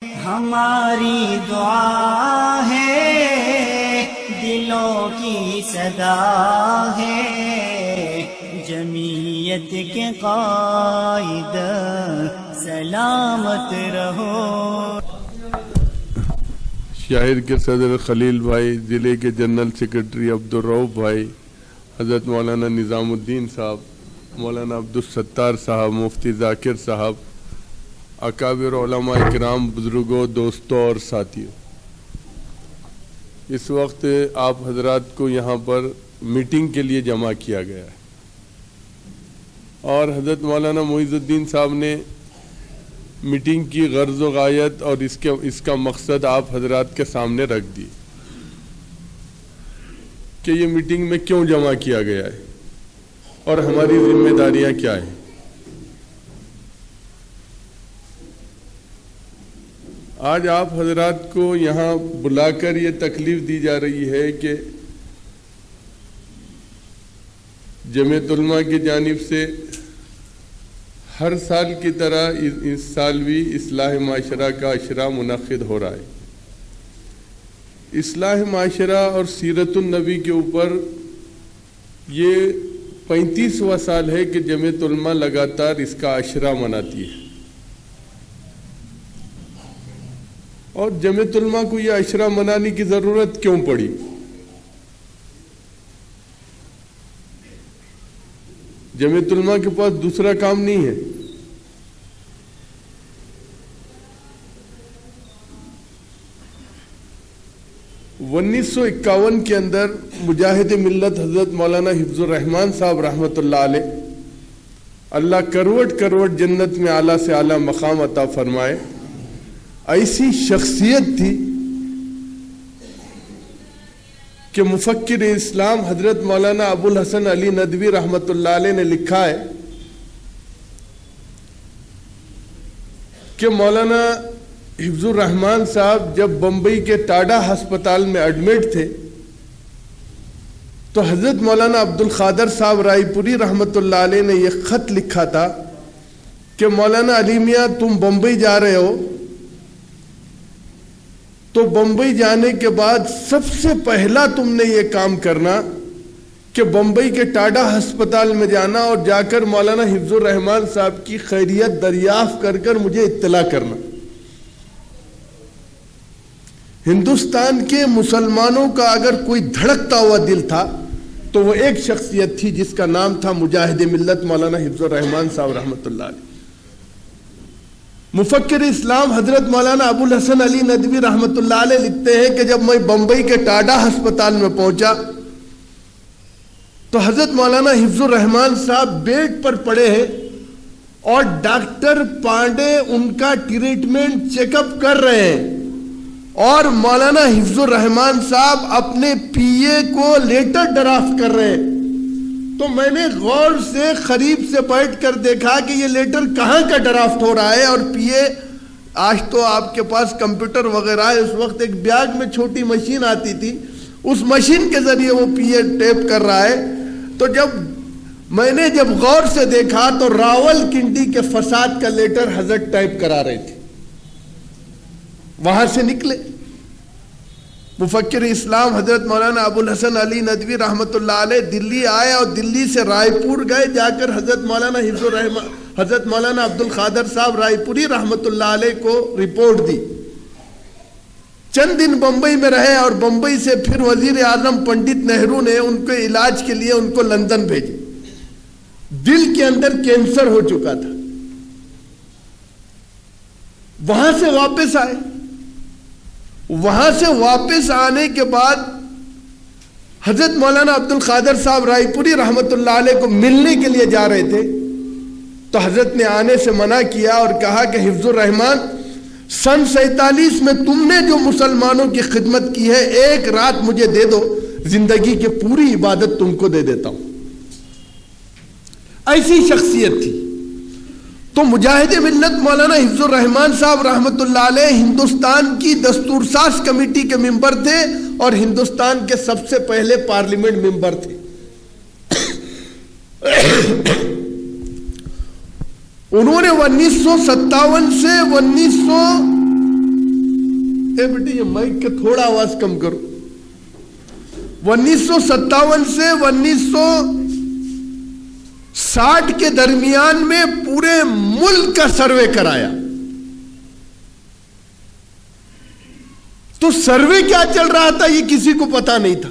ہماری دعا ہے، دلوں کی صدا ہے، جمعیت کے قائد سلامت رہو۔ شاعر کے صدر خلیل بھائی، ضلع کے جنرل سیکرٹری عبدالرؤف بھائی، حضرت مولانا نظام الدین صاحب، مولانا عبدالستار صاحب، مفتی ذاکر صاحب، اکابر علماء اکرام، بزرگوں، دوستوں اور ساتھیوں، اس وقت آپ حضرات کو یہاں پر میٹنگ کے لیے جمع کیا گیا ہے، اور حضرت مولانا معیز الدین صاحب نے میٹنگ کی غرض و غایت اور اس کا مقصد آپ حضرات کے سامنے رکھ دی کہ یہ میٹنگ میں کیوں جمع کیا گیا ہے اور ہماری ذمہ داریاں کیا ہیں۔ آج آپ حضرات کو یہاں بلا کر یہ تکلیف دی جا رہی ہے کہ جمعیت علماء کی جانب سے ہر سال کی طرح اس سال بھی اصلاح معاشرہ کا عشرہ منعقد ہو رہا ہے۔ اصلاح معاشرہ اور سیرت النبی کے اوپر یہ 35واں سال ہے کہ جمعیت علماء لگاتار اس کا عشرہ مناتی ہے، اور جمعیت علماء کو یہ عشرہ منانے کی ضرورت کیوں پڑی؟ جمعیت علماء کے پاس دوسرا کام نہیں ہے۔ 1951 کے اندر مجاہد ملت حضرت مولانا حفظ الرحمان صاحب رحمۃ اللہ علیہ، اللہ کروڑ کروڑ جنت میں اعلیٰ سے اعلیٰ مقام عطا فرمائے، ایسی شخصیت تھی کہ مفکر اسلام حضرت مولانا ابوالحسن علی ندوی رحمۃ اللہ علیہ نے لکھا ہے کہ مولانا حفظ الرحمان صاحب جب بمبئی کے ٹاڈا ہسپتال میں ایڈمٹ تھے تو حضرت مولانا عبدالقادر صاحب رائے پوری رحمۃ اللہ علیہ نے یہ خط لکھا تھا کہ مولانا علی میاں تم بمبئی جا رہے ہو تو بمبئی جانے کے بعد سب سے پہلا تم نے یہ کام کرنا کہ بمبئی کے ٹاڈا ہسپتال میں جانا اور جا کر مولانا حفظ الرحمان صاحب کی خیریت دریافت کر مجھے اطلاع کرنا۔ ہندوستان کے مسلمانوں کا اگر کوئی دھڑکتا ہوا دل تھا تو وہ ایک شخصیت تھی جس کا نام تھا مجاہد ملت مولانا حفظ الرحمان صاحب رحمۃ اللہ علیہ۔ مفکر اسلام حضرت مولانا ابوالحسن علی ندوی رحمۃ اللہ علیہ لکھتے ہیں کہ جب میں بمبئی کے ٹاڈا ہسپتال میں پہنچا تو حضرت مولانا حفظ الرحمان صاحب بیڈ پر پڑے ہیں اور ڈاکٹر پانڈے ان کا ٹریٹمنٹ چیک اپ کر رہے ہیں، اور مولانا حفظ الرحمان صاحب اپنے پی اے کو لیٹر ڈرافٹ کر رہے ہیں۔ تو میں نے غور سے قریب سے بیٹھ کر دیکھا کہ یہ لیٹر کہاں کا ڈرافٹ ہو رہا ہے، اور پی اے، آج تو آپ کے پاس کمپیوٹر وغیرہ ہے، اس وقت ایک بیگ میں چھوٹی مشین آتی تھی، اس مشین کے ذریعے وہ پی اے ٹیپ کر رہا ہے۔ تو میں نے جب غور سے دیکھا تو راول پنڈی کے فساد کا لیٹر حضرت ٹائپ کرا رہے تھے۔ وہاں سے نکلے مفکر اسلام حضرت مولانا ابوالحسن علی ندوی رحمۃ اللہ علیہ، دلی آئے اور دلی سے رائے پور گئے، جا کر حضرت مولانا حفظ الرحمان، حضرت مولانا عبدالقادر صاحب رائے پوری رحمۃ اللہ علیہ کو رپورٹ دی۔ چند دن بمبئی میں رہے اور بمبئی سے پھر وزیر اعظم پنڈت نہرو نے ان کے علاج کے لیے ان کو لندن بھیجے۔ دل کے اندر کینسر ہو چکا تھا، وہاں سے واپس آئے۔ وہاں سے واپس آنے کے بعد حضرت مولانا عبدالقادر صاحب رائے پوری رحمۃ اللہ علیہ کو ملنے کے لیے جا رہے تھے تو حضرت نے آنے سے منع کیا اور کہا کہ حفظ الرحمان، سن 47 میں تم نے جو مسلمانوں کی خدمت کی ہے، ایک رات مجھے دے دو، زندگی کی پوری عبادت تم کو دے دیتا ہوں۔ ایسی شخصیت تھی۔ تو مجاہد ملت مولانا حفظ الرحمان صاحب رحمۃ اللہ علیہ ہندوستان کی دستور ساز کمیٹی کے ممبر تھے اور ہندوستان کے سب سے پہلے پارلیمنٹ ممبر تھے۔ انہوں نے 1957 سے بیٹے یہ مائک کا تھوڑا آواز کم کرو. 1957 سے 1960 کے درمیان میں پورے ملک کا سروے کرایا. تو سروے کیا چل رہا تھا یہ کسی کو پتا نہیں تھا.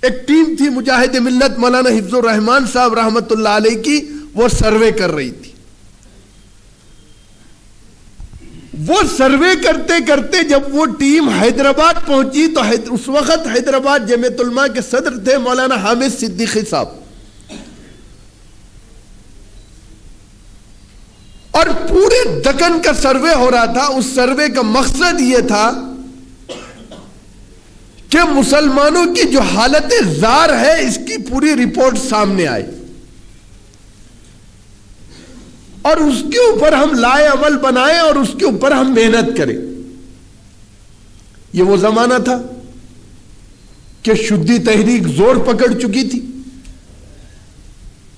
ایک ٹیم تھی مجاہد ملت مولانا حفظ الرحمان صاحب رحمت اللہ علیہ کی, وہ سروے کر رہی تھی. وہ سروے کرتے کرتے جب وہ ٹیم حیدرآباد پہنچی تو اس وقت حیدرآباد جمعیت علماء کے صدر تھے مولانا حامد صدیقی صاحب, اور پورے دکن کا سروے ہو رہا تھا. اس سروے کا مقصد یہ تھا کہ مسلمانوں کی جو حالت زار ہے اس کی پوری رپورٹ سامنے آئے اور اس کے اوپر ہم لائے عمل بنائیں اور اس کے اوپر ہم محنت کریں. یہ وہ زمانہ تھا کہ شدی تحریک زور پکڑ چکی تھی.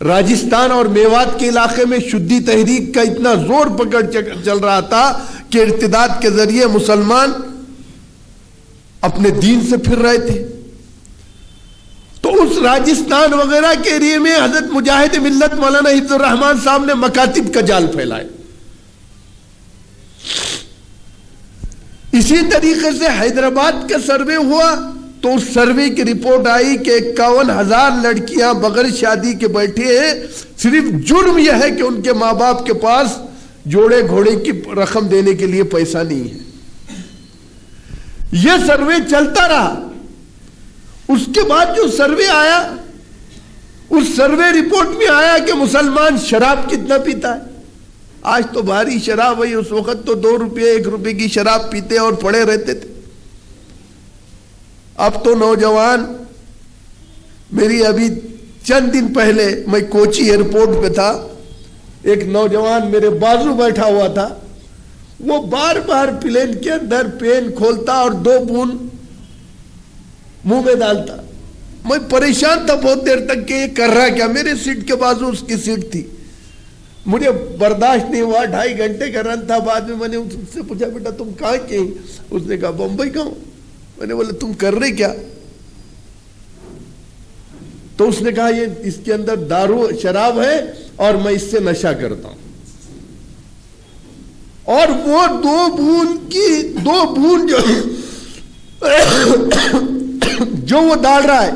راجستھان اور میوات کے علاقے میں شدی تحریک کا اتنا زور پکڑ چل رہا تھا کہ ارتداد کے ذریعے مسلمان اپنے دین سے پھر رہے تھے. تو اس راجستھان وغیرہ کے ایریے میں حضرت مجاہد ملت مولانا حفظ الرحمان صاحب نے مکاتب کا جال پھیلائے. اسی طریقے سے حیدرآباد کا سروے ہوا تو اس سروے کی رپورٹ آئی کہ 51,000 لڑکیاں بغیر شادی کے بیٹھے ہیں. صرف جرم یہ ہے کہ ان کے ماں باپ کے پاس جوڑے گھوڑے کی رقم دینے کے لیے پیسہ نہیں ہے. یہ سروے چلتا رہا. اس کے بعد جو سروے آیا اس سروے رپورٹ میں آیا کہ مسلمان شراب کتنا پیتا ہے. آج تو بھاری شراب ہے, اس وقت تو 2 روپے 1 روپے کی شراب پیتے اور پڑے رہتے تھے. اب تو نوجوان, میری ابھی چند دن پہلے میں کوچی ایئرپورٹ پہ تھا, ایک نوجوان میرے بازو بیٹھا ہوا تھا, وہ بار بار پلین کے اندر پین کھولتا اور 2 بوند منہ میں ڈالتا. میں پریشان تھا بہت دیر تک کہ یہ کر رہا کیا. میرے سیٹ کے بازو اس کی سیٹ تھی, مجھے برداشت نہیں ہوا. 2.5 گھنٹے کا رن تھا. بعد میں نے اس سے پوچھا بیٹا تم کہاں کے؟ اس نے کہا بمبئی کا ہوں. میں نے بولا تم کر رہے کیا؟ تو اس نے کہا یہ اس کے اندر دارو شراب ہے اور میں اس سے نشہ کرتا ہوں. اور وہ 2 بوند جو وہ ڈال رہا ہے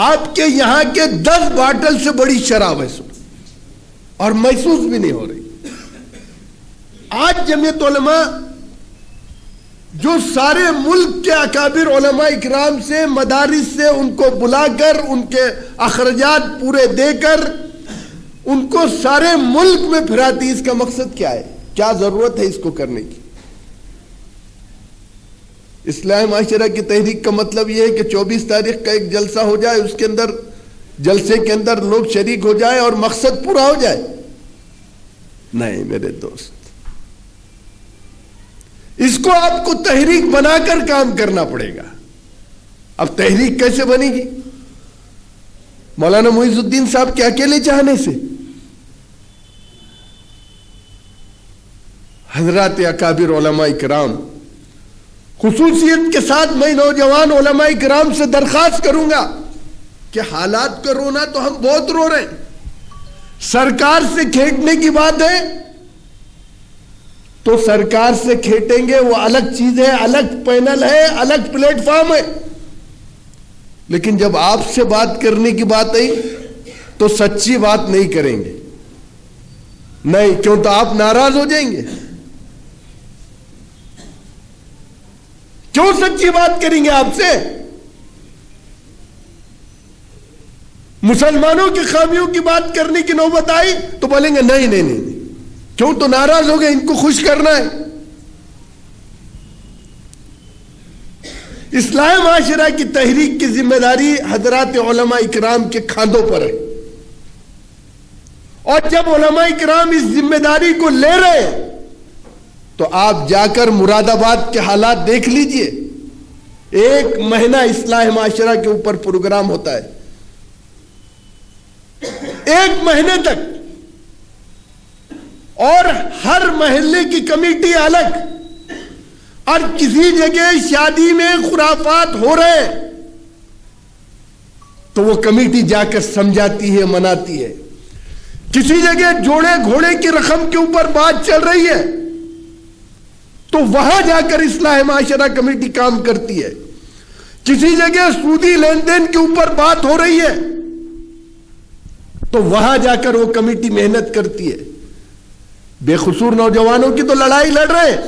آپ کے یہاں کے 10 باٹل سے بڑی شراب ہے اور محسوس بھی نہیں ہو رہی. آج جمعیت علماء جو سارے ملک کے اکابر علماء اکرام سے مدارس سے ان کو بلا کر ان کے اخراجات پورے دے کر ان کو سارے ملک میں پھراتی. اس کا مقصد کیا ہے؟ کیا ضرورت ہے اس کو کرنے کی؟ اصلاح معاشرہ کی تحریک کا مطلب یہ ہے کہ 24 تاریخ کا ایک جلسہ ہو جائے, اس کے اندر جلسے کے اندر لوگ شریک ہو جائے اور مقصد پورا ہو جائے. نہیں میرے دوست, اس کو آپ کو تحریک بنا کر کام کرنا پڑے گا. اب تحریک کیسے بنے گی؟ مولانا معیز الدین صاحب کے اکیلے چاہنے سے؟ حضرات اکابر علماء اکرام, خصوصیت کے ساتھ میں نوجوان علماء اکرام سے درخواست کروں گا کہ حالات کا رونا تو ہم بہت رو رہے ہیں. سرکار سے کھیٹنے کی بات ہے تو سرکار سے کھیٹیں گے, وہ الگ چیز ہے, الگ پینل ہے, الگ پلیٹ فارم ہے. لیکن جب آپ سے بات کرنے کی بات آئی تو سچی بات نہیں کریں گے. نہیں, کیوں تو آپ ناراض ہو جائیں گے. کیوں سچی بات کریں گے آپ سے؟ مسلمانوں کی خامیوں کی بات کرنے کی نوبت آئی تو بولیں گے نہیں نہیں نہیں, کیوں تو ناراض ہو گئے, ان کو خوش کرنا ہے. اصلاح معاشرہ کی تحریک کی ذمہ داری حضرات علماء اکرام کے کھانڈوں پر ہے. اور جب علماء اکرام اس ذمہ داری کو لے رہے ہیں تو آپ جا کر مراد آباد کے حالات دیکھ لیجئے. 1 مہینہ اصلاح معاشرہ کے اوپر پروگرام ہوتا ہے, 1 مہینے تک, اور ہر محلے کی کمیٹی الگ, اور کسی جگہ شادی میں خرافات ہو رہے ہیں تو وہ کمیٹی جا کر سمجھاتی ہے، مناتی ہے. کسی جگہ جوڑے گھوڑے کی رقم کے اوپر بات چل رہی ہے تو وہاں جا کر اصلاح معاشرہ کمیٹی کام کرتی ہے. کسی جگہ سودی لین دین کے اوپر بات ہو رہی ہے تو وہاں جا کر وہ کمیٹی محنت کرتی ہے. بے قصور نوجوانوں کی تو لڑائی لڑ رہے ہیں.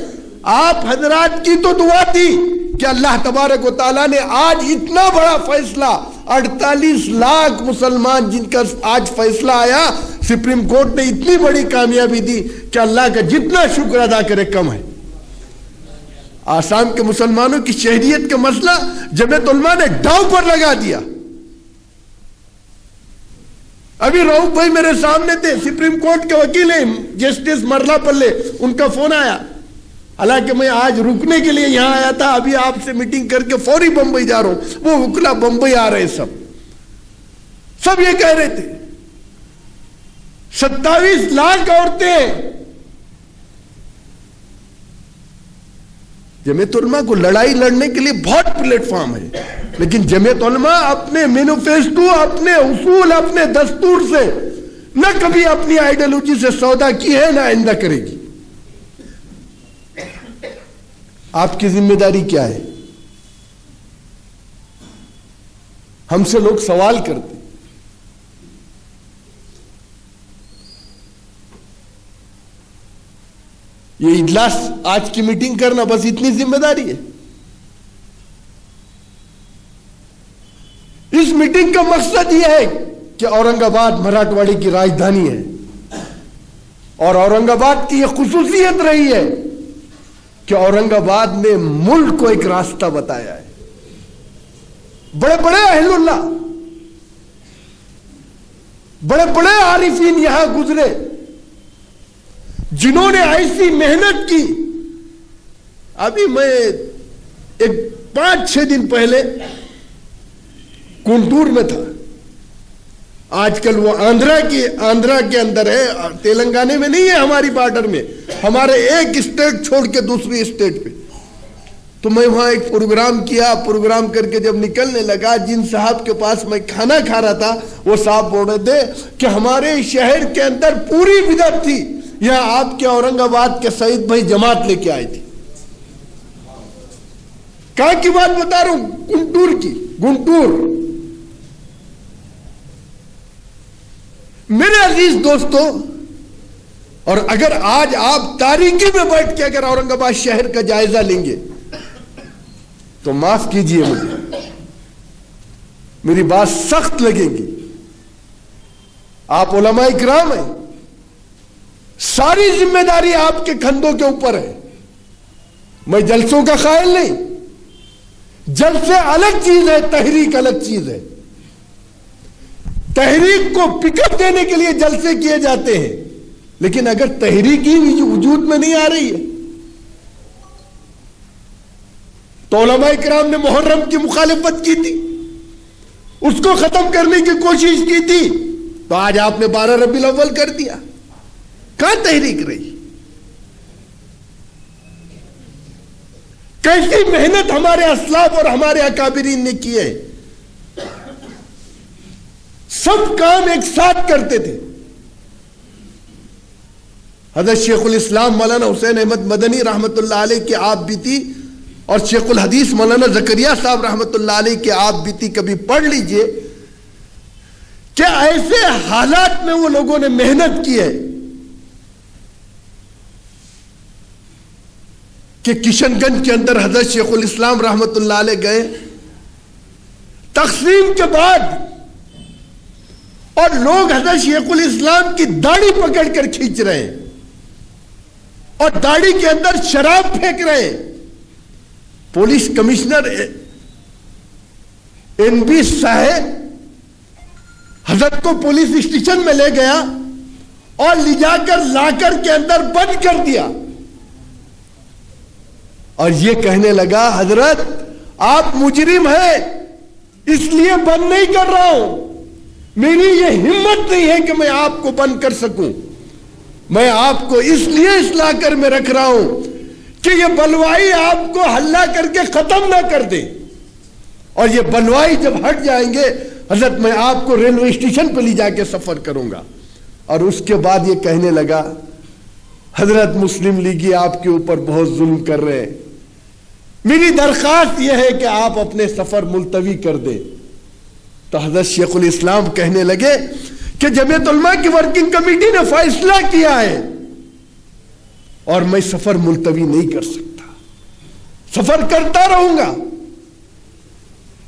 آپ حضرات کی تو دعا تھی کہ اللہ تبارک و تعالیٰ نے آج اتنا بڑا فیصلہ، 48 لاکھ مسلمان جن کا آج فیصلہ آیا، سپریم کورٹ نے اتنی بڑی کامیابی دی کہ اللہ کا جتنا شکر ادا کرے کم ہے. آسام کے مسلمانوں کی شہریت کا مسئلہ جمعیت علماء نے داؤ پر لگا دیا. ابھی رؤف بھائی میرے سامنے تھے، سپریم کورٹ کے وکیل ہیں جسٹس مرلا پلے، ان کا فون آیا. حالانکہ میں آج رکنے کے لیے یہاں آیا تھا، ابھی آپ سے میٹنگ کر کے فوری بمبئی جا رہا ہوں. وہ وکلا بمبئی آ رہے سب یہ کہہ رہے تھے 27 لاکھ عورتیں. جمعیت علماء کو لڑائی لڑنے کے لیے بہت پلیٹ فارم ہے، لیکن جمعیت علماء اپنے مینیفیسٹو، اپنے اصول، اپنے دستور سے نہ کبھی اپنی آئیڈیالوجی سے سودا کی ہے، نہ آئندہ کرے گی. آپ کی ذمہ داری کیا ہے؟ ہم سے لوگ سوال کرتے، یہ اجلاس آج کی میٹنگ کرنا بس اتنی ذمہ داری ہے. اس میٹنگ کا مقصد یہ ہے کہ اورنگ آباد مراٹھواڑے کی راجدھانی ہے اور اورنگ آباد کی یہ خصوصیت رہی ہے کہ اورنگ آباد نے ملک کو ایک راستہ بتایا ہے. بڑے بڑے اہل اللہ، بڑے بڑے عارفین یہاں گزرے جنہوں نے ایسی محنت کی. ابھی میں ایک 5-6 دن پہلے کنٹور میں تھا. آج کل وہ آندھرا کے اندر ہے، تلنگانے میں نہیں ہے، ہماری بارڈر میں، ہمارے ایک اسٹیٹ چھوڑ کے دوسری اسٹیٹ پہ. تو میں وہاں ایک پروگرام کیا، پروگرام کر کے جب نکلنے لگا، جن صاحب کے پاس میں کھانا کھا رہا تھا وہ صاحب بول رہے تھے کہ ہمارے شہر کے اندر پوری بدعت تھی، یہاں آپ کے اورنگ آباد کے سعید بھائی جماعت لے کے آئے تھی. کہاں کی بات بتا رہا ہوں؟ گنٹور کی. گنٹور. میرے عزیز دوستو، اور اگر آج آپ تاریکی میں بیٹھ کے اگر اورنگ آباد شہر کا جائزہ لیں گے تو معاف کیجئے مجھے، میری بات سخت لگے گی. آپ علماء اکرام ہیں، ساری ذمہ داری آپ کے کندھوں کے اوپر ہے. میں جلسوں کا قائل نہیں، جلسے الگ چیز ہے، تحریک الگ چیز ہے. تحریک کو پک اپ دینے کے لیے جلسے کیے جاتے ہیں، لیکن اگر تحریک ہی وجود میں نہیں آ رہی ہے تو علماء اکرام نے محرم کی مخالفت کی تھی، اس کو ختم کرنے کی کوشش کی تھی، تو آج آپ نے 12 ربیع الاول کر دیا. کہاں تحریک رہی؟ کیسی محنت ہمارے اسلاف اور ہمارے اکابرین نے کی ہے. سب کام ایک ساتھ کرتے تھے. حضرت شیخ الاسلام مولانا حسین احمد مدنی رحمت اللہ علیہ کی آپ بیتی اور شیخ الحدیث مولانا زکریا صاحب رحمت اللہ علیہ کی آپ بیتی کبھی پڑھ لیجئے کہ ایسے حالات میں وہ لوگوں نے محنت کی ہے کہ کشن گنج کے اندر حضرت شیخ الاسلام رحمت اللہ علیہ گئے. تقسیم کے بعد اور لوگ حضرت شیخ الاسلام کی داڑھی پکڑ کر کھینچ رہے ہیں اور داڑھی کے اندر شراب پھینک رہے ہیں. پولیس کمشنر NB صاحب حضرت کو پولیس اسٹیشن میں لے گیا اور لے جا کر لاکر کے اندر بند کر دیا اور یہ کہنے لگا حضرت آپ مجرم ہیں اس لیے بند نہیں کر رہا ہوں, میری یہ ہمت نہیں ہے کہ میں آپ کو بند کر سکوں, میں آپ کو اس لیے اس لاکر میں رکھ رہا ہوں کہ یہ بلوائی آپ کو ہلا کر کے ختم نہ کر دے، اور یہ بلوائی جب ہٹ جائیں گے حضرت میں آپ کو ریلوے اسٹیشن پہ لے جا کے سفر کروں گا۔ اور اس کے بعد یہ کہنے لگا حضرت مسلم لیگی آپ کے اوپر بہت ظلم کر رہے ہیں، میری درخواست یہ ہے کہ آپ اپنے سفر ملتوی کر دیں۔ تو حضرت شیخ الاسلام کہنے لگے کہ جمعیت علماء کی ورکنگ کمیٹی نے فیصلہ کیا ہے اور میں سفر ملتوی نہیں کر سکتا، سفر کرتا رہوں گا۔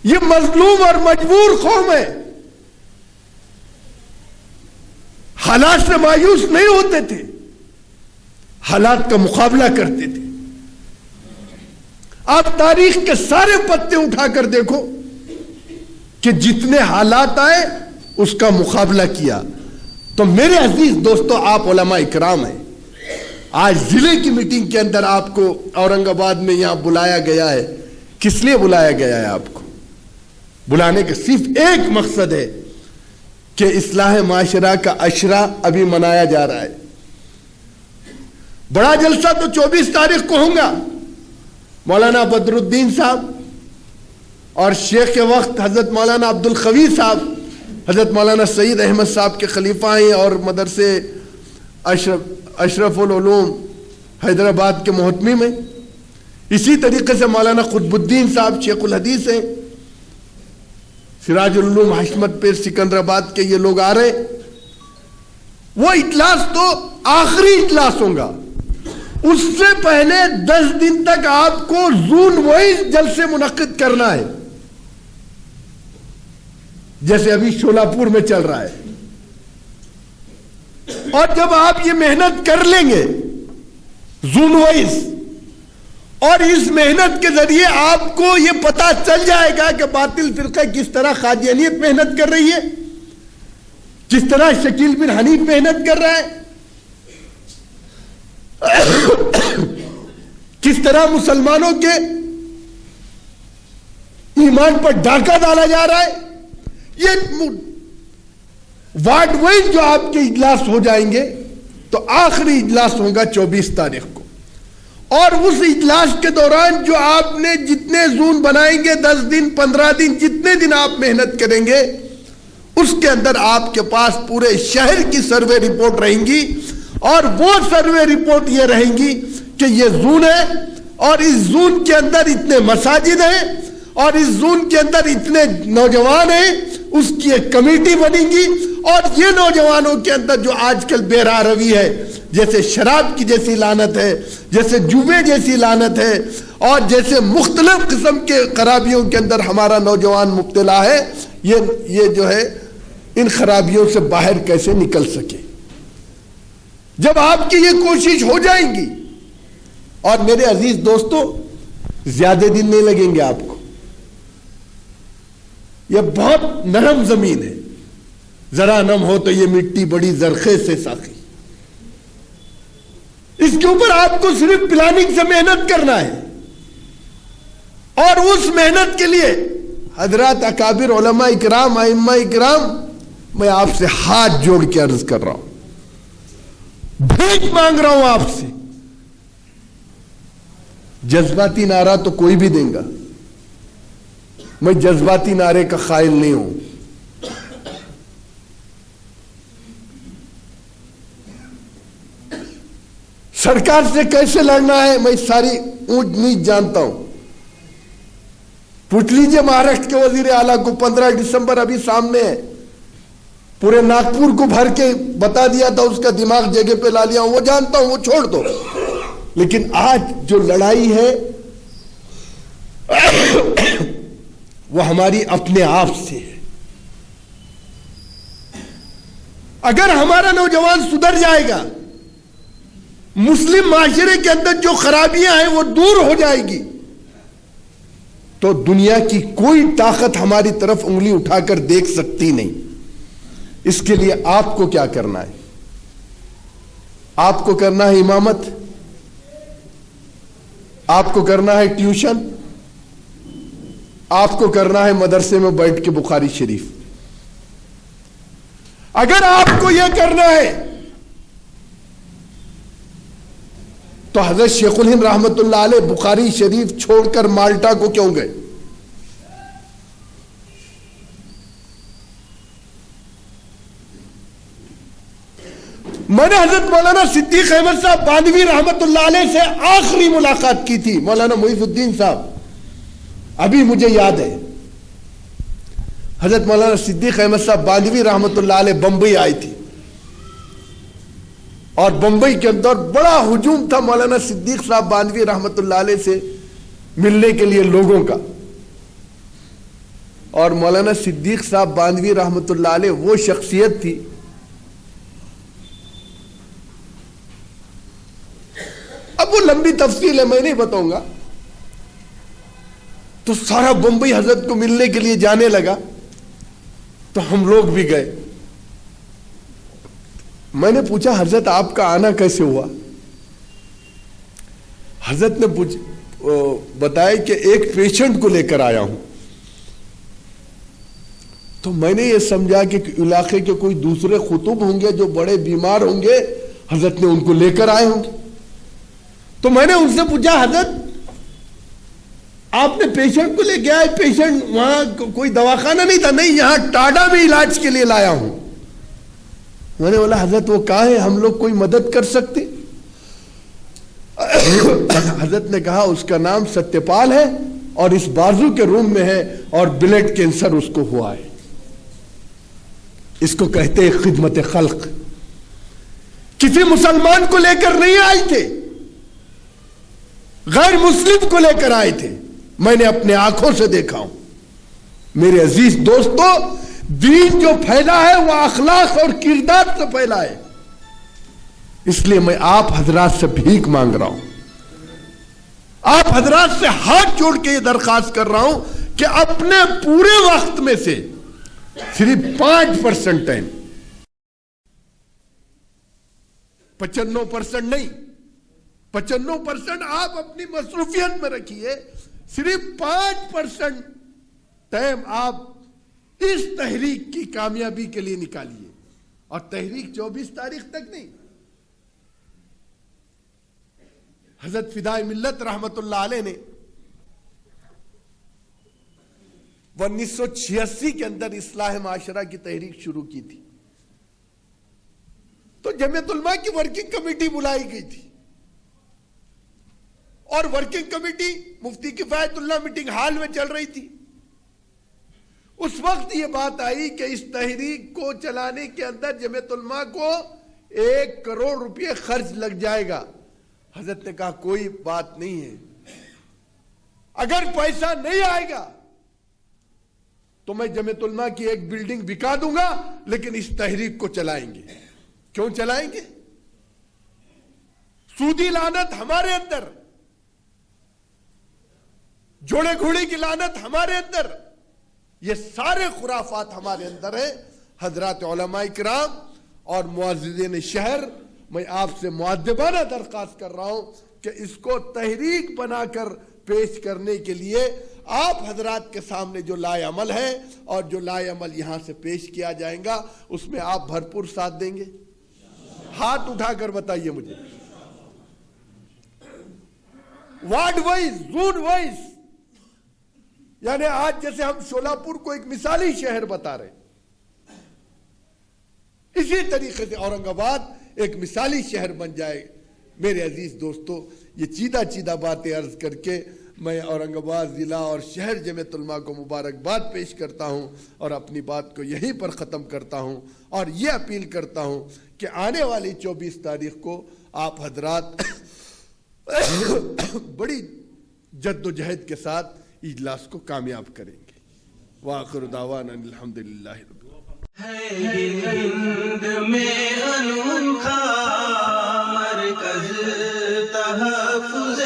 یہ مظلوم اور مجبور قوم ہے، حالات سے مایوس نہیں ہوتے تھے، حالات کا مقابلہ کرتے تھے۔ آپ تاریخ کے سارے پتے اٹھا کر دیکھو کہ جتنے حالات آئے اس کا مقابلہ کیا۔ تو میرے عزیز دوستو، آپ علماء اکرام ہیں، آج ضلع کی میٹنگ کے اندر آپ کو اورنگ آباد میں یہاں بلایا گیا ہے۔ کس لیے بلایا گیا ہے؟ آپ کو بلانے کا صرف ایک مقصد ہے کہ اصلاح معاشرہ کا عشرہ ابھی منایا جا رہا ہے۔ بڑا جلسہ تو 24 تاریخ کو ہوگا۔ مولانا بدر الدین صاحب اور شیخ وقت حضرت مولانا عبد القوی صاحب حضرت مولانا سعید احمد صاحب کے خلیفہ ہیں اور مدرسے اشرف العلوم حیدرآباد کے محتمم ہیں۔ اسی طریقے سے مولانا قطب الدین صاحب شیخ الحدیث ہیں، سراج العلوم حشمت پیر سکندرآباد کے یہ لوگ آ رہے ہیں۔ وہ اجلاس تو آخری اجلاس ہوگا، اس سے پہلے 10 دن تک آپ کو زون وائز جلسے منعقد کرنا ہے، جیسے ابھی شولاپور میں چل رہا ہے۔ اور جب آپ یہ محنت کر لیں گے زون وائز، اور اس محنت کے ذریعے آپ کو یہ پتا چل جائے گا کہ باطل فرقہ کس طرح قادیانیت محنت کر رہی ہے، کس طرح شکیل بن حنیف محنت کر رہا ہے، کس طرح مسلمانوں کے ایمان پر ڈاکہ ڈالا جا رہا ہے۔ یہ وارڈ وائز جو آپ کے اجلاس ہو جائیں گے، تو آخری اجلاس ہوگا 24 تاریخ کو، اور اس اجلاس کے دوران جو آپ نے جتنے زون بنائیں گے، 10 دن 15 دن جتنے دن آپ محنت کریں گے، اس کے اندر آپ کے پاس پورے شہر کی سروے رپورٹ رہیں گی، اور وہ سروے رپورٹ یہ رہیں گی کہ یہ زون ہے، اور اس زون کے اندر اتنے مساجد ہیں، اور اس زون کے اندر اتنے نوجوان ہیں، اس کی ایک کمیٹی بنے گی، اور یہ نوجوانوں کے اندر جو آج کل بے راہ روی ہے، جیسے شراب کی جیسی لعنت ہے، جیسے جوے جیسی لعنت ہے، اور جیسے مختلف قسم کے خرابیوں کے اندر ہمارا نوجوان مبتلا ہے، یہ جو ہے ان خرابیوں سے باہر کیسے نکل سکے۔ جب آپ کی یہ کوشش ہو جائیں گی، اور میرے عزیز دوستو زیادہ دن نہیں لگیں گے آپ کو، یہ بہت نرم زمین ہے، ذرا نم ہو تو یہ مٹی بڑی زرخے سے ساخی، اس کے اوپر آپ کو صرف پلاننگ سے محنت کرنا ہے، اور اس محنت کے لیے حضرات اکابر علماء اکرام ائمہ اکرام، میں آپ سے ہاتھ جوڑ کے عرض کر رہا ہوں، بھیک مانگ رہا ہوں آپ سے۔ جذباتی نعرہ تو کوئی بھی دیں گا، میں جذباتی نعرے کا قائل نہیں ہوں۔ سرکار سے کیسے لڑنا ہے میں ساری اونچ نیچ جانتا ہوں۔ پوچھ لیجئے مہاراشٹر کے وزیر اعلیٰ کو، 15 دسمبر ابھی سامنے ہے، پورے ناگپور کو بھر کے بتا دیا تھا، اس کا دماغ جگہ پہ لا لیا ہوں، وہ جانتا ہوں، وہ چھوڑ دو۔ لیکن آج جو لڑائی ہے وہ ہماری اپنے آپ سے ہے۔ اگر ہمارا نوجوان سدھر جائے گا، مسلم معاشرے کے اندر جو خرابیاں ہیں وہ دور ہو جائے گی، تو دنیا کی کوئی طاقت ہماری طرف انگلی اٹھا کر دیکھ سکتی نہیں۔ اس کے لیے آپ کو کیا کرنا ہے؟ آپ کو کرنا ہے امامت، آپ کو کرنا ہے ٹیوشن، آپ کو کرنا ہے مدرسے میں بیٹھ کے بخاری شریف۔ اگر آپ کو یہ کرنا ہے تو حضرت شیخ الہند رحمت اللہ علیہ بخاری شریف چھوڑ کر مالٹا کو کیوں گئے؟ میں نے حضرت مولانا صدیق احمد صاحب باندھوی رحمت اللہ علیہ سے آخری ملاقات کی تھی. مولانا محیط الدین صاحب ابھی مجھے یاد ہے. حضرت مولانا صدیق احمد صاحب باندھوی رحمت اللہ علیہ بمبئی آئی تھی اور بمبئی کے اندر بڑا ہجوم تھا مولانا صدیق صاحب باندھوی رحمت اللہ علیہ سے ملنے کے لیے لوگوں کا. اور مولانا صدیق صاحب باندھوی رحمت اللہ علیہ وہ شخصیت تھی اب وہ لمبی تفصیل ہے میں نہیں بتاؤں گا. تو سارا بمبئی حضرت کو ملنے کے لیے جانے لگا تو ہم لوگ بھی گئے. میں نے پوچھا حضرت آپ کا آنا کیسے ہوا؟ حضرت نے بتایا کہ ایک پیشنٹ کو لے کر آیا ہوں. تو میں نے یہ سمجھا کہ علاقے کے کوئی دوسرے خطب ہوں گے جو بڑے بیمار ہوں گے, حضرت نے ان کو لے کر آئے ہوں گے. تو میں نے ان سے پوچھا حضرت آپ نے پیشنٹ کو لے کے آئے, پیشنٹ وہاں کوئی دواخانہ نہیں تھا؟ نہیں, یہاں ٹاڈا میں علاج کے لیے لایا ہوں. میں نے بولا حضرت وہ کہاں ہے, ہم لوگ کوئی مدد کر سکتے؟ حضرت نے کہا اس کا نام ستیہ پال ہے اور اس بازو کے روم میں ہے اور بلڈ کینسر اس کو ہوا ہے. اس کو کہتے ہیں خدمت خلق. کسی مسلمان کو لے کر نہیں آئے تھے, غیر مسلم کو لے کر آئے تھے. میں نے اپنے آنکھوں سے دیکھا ہوں. میرے عزیز دوستو, دین جو پھیلا ہے وہ اخلاق اور کردار سے پھیلا ہے. اس لیے میں آپ حضرات سے بھیک مانگ رہا ہوں, آپ حضرات سے ہاتھ جوڑ کے یہ درخواست کر رہا ہوں کہ اپنے پورے وقت میں سے صرف 5% ٹائم, 95% نہیں, 95% آپ اپنی مصروفیت میں رکھیے, صرف 5% ٹائم آپ اس تحریک کی کامیابی کے لیے نکالیے. اور تحریک 24 تاریخ تک نہیں. حضرت فدائے ملت رحمت اللہ علیہ نے 1986 کے اندر اصلاح معاشرہ کی تحریک شروع کی تھی. تو جمعیت علماء کی ورکنگ کمیٹی بلائی گئی تھی اور ورکنگ کمیٹی مفتی کفایت اللہ میٹنگ ہال میں چل رہی تھی. اس وقت یہ بات آئی کہ اس تحریک کو چلانے کے اندر جمعیت علماء کو 1 کروڑ روپے خرچ لگ جائے گا. حضرت نے کہا کوئی بات نہیں ہے, اگر پیسہ نہیں آئے گا تو میں جمعیت علماء کی ایک بلڈنگ بکا دوں گا, لیکن اس تحریک کو چلائیں گے. کیوں چلائیں گے؟ سودی لعنت ہمارے اندر, جوڑے گھوڑے کی لعنت ہمارے اندر, یہ سارے خرافات ہمارے اندر ہیں. حضرات علماء کرام اور معززین شہر, میں آپ سے مؤدبانہ درخواست کر رہا ہوں کہ اس کو تحریک بنا کر پیش کرنے کے لیے آپ حضرات کے سامنے جو لائے عمل ہے اور جو لائے عمل یہاں سے پیش کیا جائے گا اس میں آپ بھرپور ساتھ دیں گے. ہاتھ اٹھا کر بتائیے مجھے. وارڈ وائز, زون وائز, یعنی آج جیسے ہم شولاپور کو ایک مثالی شہر بتا رہے, اسی طریقے سے اورنگ آباد ایک مثالی شہر بن جائے. میرے عزیز دوستو, یہ چیدہ چیدہ باتیں عرض کر کے میں اورنگ آباد ضلع اور شہر جمعیت علماء کو مبارکباد پیش کرتا ہوں اور اپنی بات کو یہیں پر ختم کرتا ہوں اور یہ اپیل کرتا ہوں کہ آنے والی 24 تاریخ کو آپ حضرات بڑی جد و جہد کے ساتھ اجلاس کو کامیاب کریں گے. وآخر دعوانا الحمدللہ رب العالمین. ہند میں انوکھا مرکز تحفظ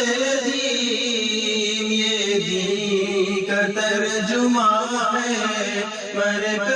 دین, یہ دین کا ترجمہ ہے مرکز